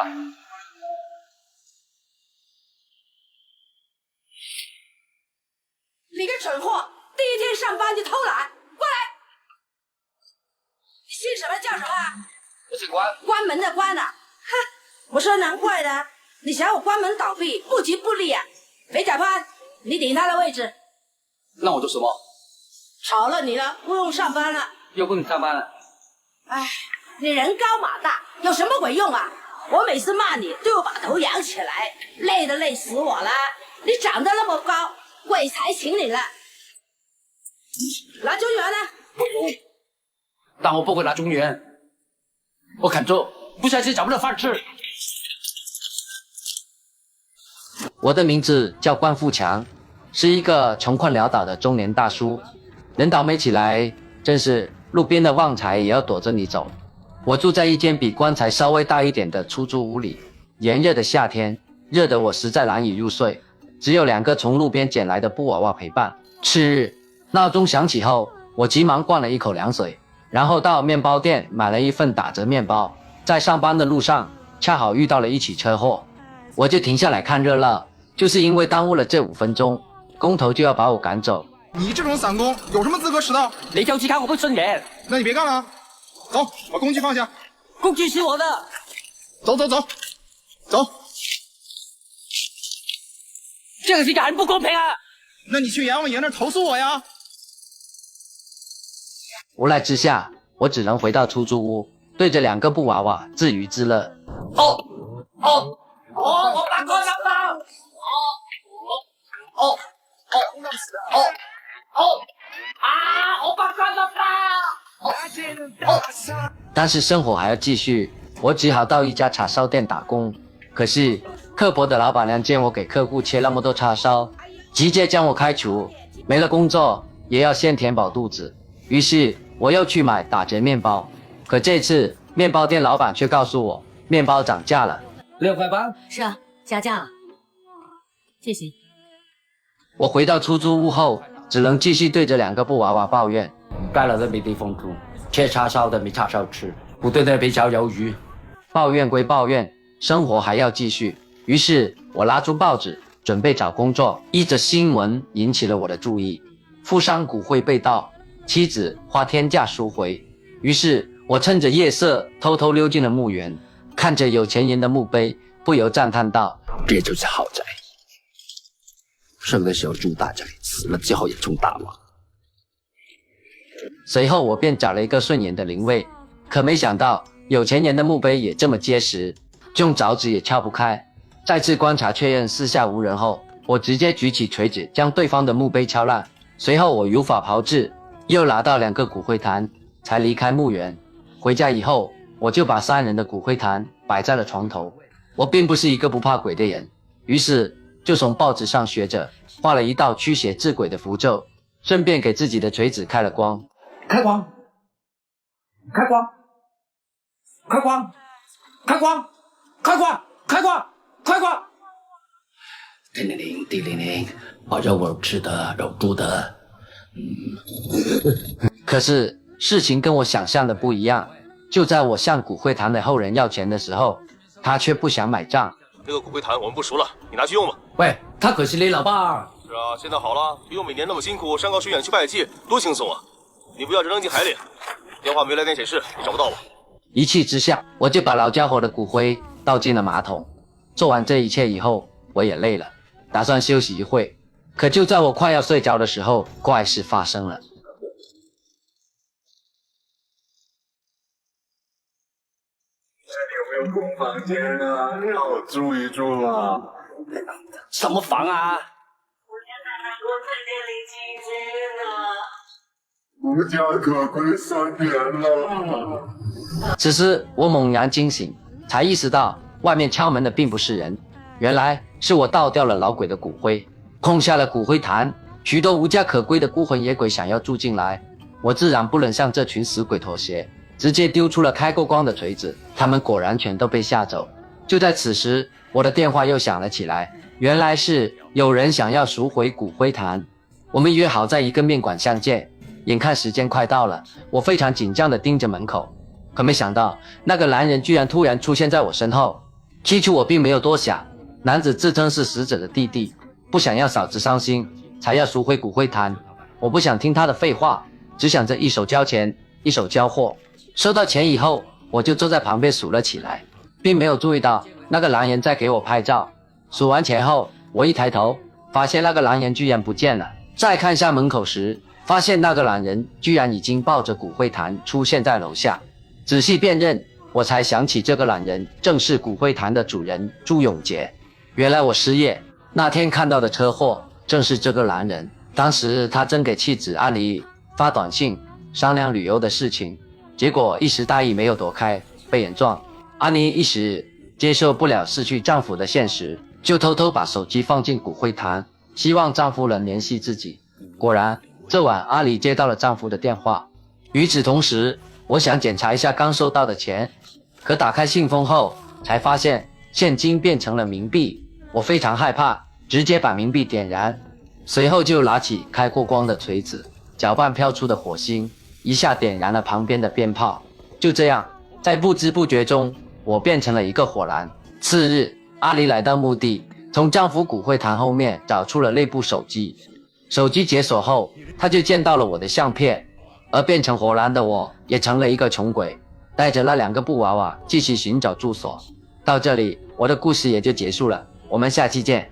吧。你个蠢货，第一天上班就偷懒，过来！你姓什么叫什么？我姓关。关门的关啊！哼，我说难怪呢，你想我关门倒闭，不急不厉啊！肥甲潘，你顶他的位置。让我做什么？炒了你了，不用上班了。又不能上班了。哎，你人高马大，有什么鬼用啊？我每次骂你，都要把头仰起来，累都累死我了。你长得那么高，鬼才请你了。拿中原呢？但我不会拿中原，我肯做，不相信找不到饭吃。我的名字叫关富强，是一个穷困潦倒的中年大叔。人倒霉起来，真是路边的旺财也要躲着你走。我住在一间比棺材稍微大一点的出租屋里，炎热的夏天，热得我实在难以入睡，只有2个从路边捡来的布娃娃陪伴。次日，闹钟响起后，我急忙灌了一口凉水，然后到面包店买了一份打折面包。在上班的路上，恰好遇到了一起车祸，我就停下来看热闹。就是因为耽误了这5分钟，工头就要把我赶走。你这种散工有什么资格迟到？你就知看我不顺眼。那你别干了，走，把工具放下。工具是我的。走走走，走。这个世界很不公平啊！那你去阎王爷那儿投诉我呀。无奈之下，我只能回到出租屋，对着2个布娃娃自娱自乐。我把锅拿到。我把锅拿到。但是生活还要继续，我只好到一家叉烧店打工。可是刻薄的老板娘见我给客户切那么多叉烧，直接将我开除。没了工作也要先填饱肚子，于是我又去买打折面包。可这次面包店老板却告诉我，面包涨价了6块8。是啊，加价了。谢谢。我回到出租屋后，只能继续对着2个布娃娃抱怨：该来的没地方住，切叉烧的没叉烧吃，不对的没炒鱿鱼。抱怨归抱怨，生活还要继续。于是我拿出报纸准备找工作。一则新闻引起了我的注意：富商骨灰被盗，妻子花天价赎回。于是我趁着夜色偷偷溜进了墓园，看着有钱人的墓碑，不由赞叹道：这就是豪宅。生的时候住大宅，死了之后也住大王。随后我便找了一个顺眼的灵位，可没想到有钱人的墓碑也这么结实，用凿子也撬不开。再次观察确认四下无人后，我直接举起锤子将对方的墓碑敲烂。随后我如法炮制，又拿到2个骨灰坛，才离开墓园。回家以后，我就把3人的骨灰坛摆在了床头。我并不是一个不怕鬼的人，于是就从报纸上学着画了一道驱邪治鬼的符咒，顺便给自己的锤子开了光。开光！开光！开光！开光！开光！开光！开光！叮铃铃，叮铃铃，把肉吃的，肉猪的。可是事情跟我想象的不一样，就在我向骨灰坛的后人要钱的时候，他却不想买账。这个骨灰坛我们不熟了，你拿去用吧。喂，他可是你老伴儿。是啊，现在好了，不用每年那么辛苦，山高水远去拜祭，多轻松啊！你不要就扔进海里，电话没来电显示，你找不到我。一气之下，我就把老家伙的骨灰倒进了马桶。做完这一切以后，我也累了，打算休息一会。可就在我快要睡着的时候，怪事发生了。有没有空房间啊？让我住一住啊！什么房啊？无家可归3年了。此时我猛然惊醒，才意识到外面敲门的并不是人，原来是我倒掉了老鬼的骨灰，空下了骨灰坛。许多无家可归的孤魂野鬼想要住进来，我自然不能向这群死鬼妥协，直接丢出了开过光的锤子。他们果然全都被吓走。就在此时，我的电话又响了起来，原来是有人想要赎回骨灰坛。我们约好在一个面馆相见。眼看时间快到了，我非常紧张地盯着门口，可没想到那个男人居然突然出现在我身后。起初我并没有多想，男子自称是死者的弟弟，不想要嫂子伤心，才要赎回骨灰坛。我不想听他的废话，只想着一手交钱，一手交货。收到钱以后，我就坐在旁边数了起来，并没有注意到那个男人在给我拍照。数完钱后，我一抬头，发现那个男人居然不见了。再看向门口时，发现那个男人居然已经抱着骨灰坛出现在楼下。仔细辨认，我才想起这个男人正是骨灰坛的主人朱永杰。原来我失业那天看到的车祸正是这个男人。当时他正给妻子阿妮发短信商量旅游的事情，结果一时大意没有躲开，被人撞。阿妮一时接受不了失去丈夫的现实，就偷偷把手机放进骨灰坛，希望丈夫能联系自己。果然这晚阿妮接到了丈夫的电话。与此同时，我想检查一下刚收到的钱，可打开信封后才发现现金变成了冥币。我非常害怕，直接把冥币点燃，随后就拿起开过光的锤子，搅拌飘出的火星，一下点燃了旁边的鞭炮。就这样，在不知不觉中，我变成了一个火燃。次日，阿妮来到墓地，从丈夫骨灰坛后面找出了那部手机。手机解锁后，她就见到了我的相片，而变成火燃的我也成了一个穷鬼，带着那2个布娃娃继续寻找住所。到这里，我的故事也就结束了，我们下期见。